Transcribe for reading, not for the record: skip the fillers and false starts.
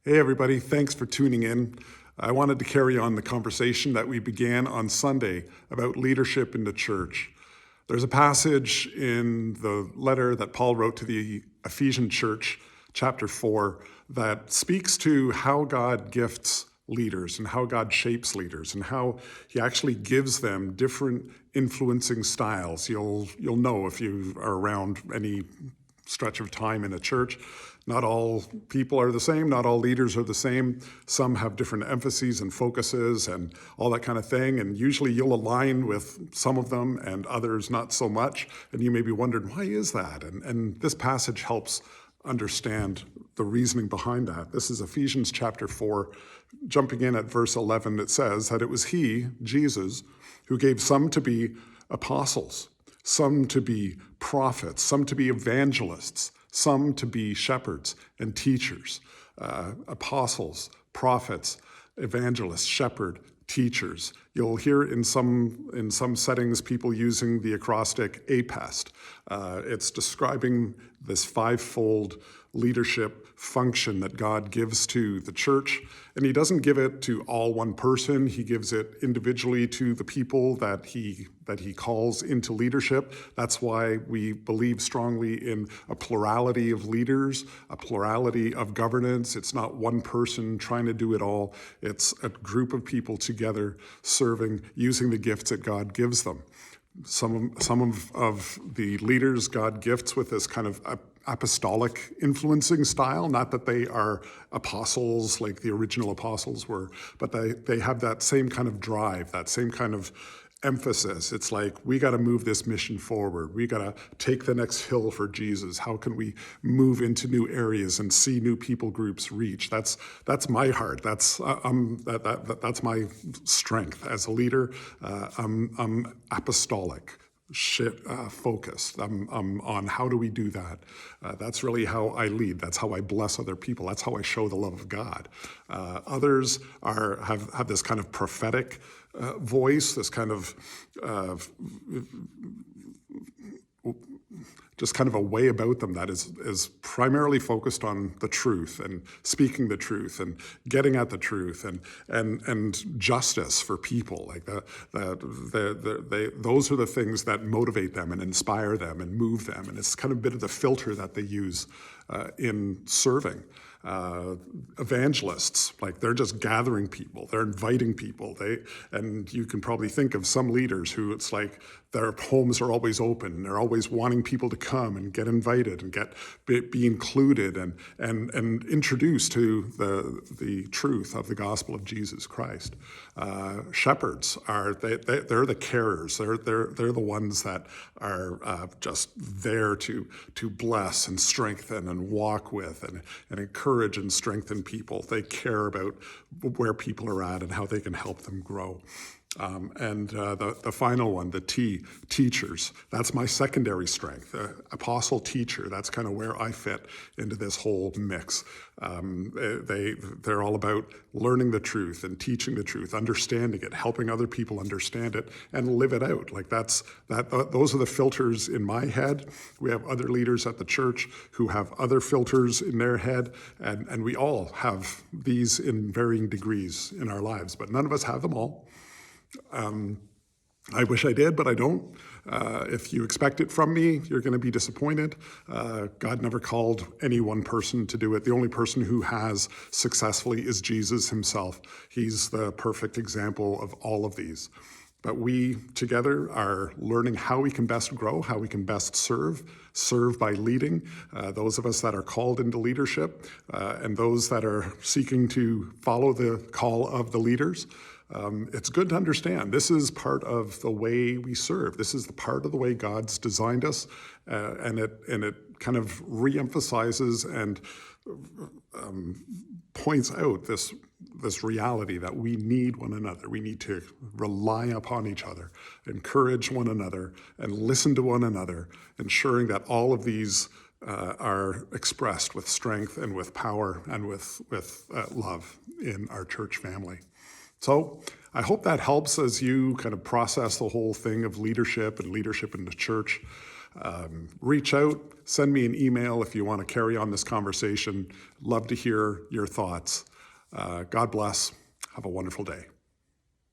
Hey everybody, thanks for tuning in. I wanted to carry on the conversation that we began on Sunday about leadership in the church. There's a passage in the letter that Paul wrote to the Ephesian church, chapter 4, that speaks to how God gifts leaders and how God shapes leaders and how he actually gives them different influencing styles. You'll know if you are around any stretch of time in a church. Not all people are the same, not all leaders are the same. Some have different emphases and focuses and all that kind of thing, and usually you'll align with some of them and others not so much, and you may be wondering, why is that? And this passage helps understand the reasoning behind that. This is Ephesians chapter 4, jumping in at verse 11, it says that it was he, Jesus, who gave some to be apostles, some to be prophets, some to be evangelists, some to be shepherds and teachers, apostles, prophets, evangelists, shepherd, teachers. You'll hear in some settings people using the acrostic APEST. It's describing this fivefold leadership function that God gives to the church. And he doesn't give it to all one person. He gives it individually to the people that he calls into leadership. That's why we believe strongly in a plurality of leaders, a plurality of governance. It's not one person trying to do it all. It's a group of people together serving, using the gifts that God gives them. Some of the leaders God gifts with this kind of apostolic influencing style, not that they are apostles like the original apostles were, but they have that same kind of drive, that same kind of emphasis. It's like, we got to move this mission forward. We got to take the next hill for Jesus. How can we move into new areas and see new people groups reach? That's my heart. That's my strength as a leader. I'm apostolic. Focused on how do we do that. That's really how I lead. That's how I bless other people. That's how I show the love of God. Others have this kind of prophetic voice, this kind of just kind of a way about them that is primarily focused on the truth and speaking the truth and getting at the truth and justice for people. Like those are the things that motivate them and inspire them and move them. And it's kind of a bit of the filter that they use in serving. Evangelists, like they're just gathering people, they're inviting people. And you can probably think of some leaders who it's like their homes are always open. They're always wanting people to come and get invited and be included and introduced to the truth of the gospel of Jesus Christ. Shepherds they're the carers. They're the ones that are just there to bless and strengthen and walk with and encourage and strengthen people. They care about where people are at and how they can help them grow. And the final one, the teachers, that's my secondary strength. Apostle teacher, that's kind of where I fit into this whole mix. They're all about learning the truth and teaching the truth, understanding it, helping other people understand it and live it out. Like those are the filters in my head. We have other leaders at the church who have other filters in their head, and we all have these in varying degrees in our lives, but none of us have them all. I wish I did, but I don't. If you expect it from me, you're going to be disappointed. God never called any one person to do it. The only person who has successfully is Jesus himself. He's the perfect example of all of these. But we together are learning how we can best grow, how we can best serve by leading. Those of us that are called into leadership and those that are seeking to follow the call of the leaders. It's good to understand this is part of the way we serve. This is the part of the way God's designed us, and it kind of reemphasizes and points out this reality that we need one another. We need to rely upon each other, encourage one another, and listen to one another, ensuring that all of these are expressed with strength and with power and with love in our church family. So I hope that helps as you kind of process the whole thing of leadership and leadership in the church. Reach out, send me an email if you want to carry on this conversation. Love to hear your thoughts. God bless. Have a wonderful day.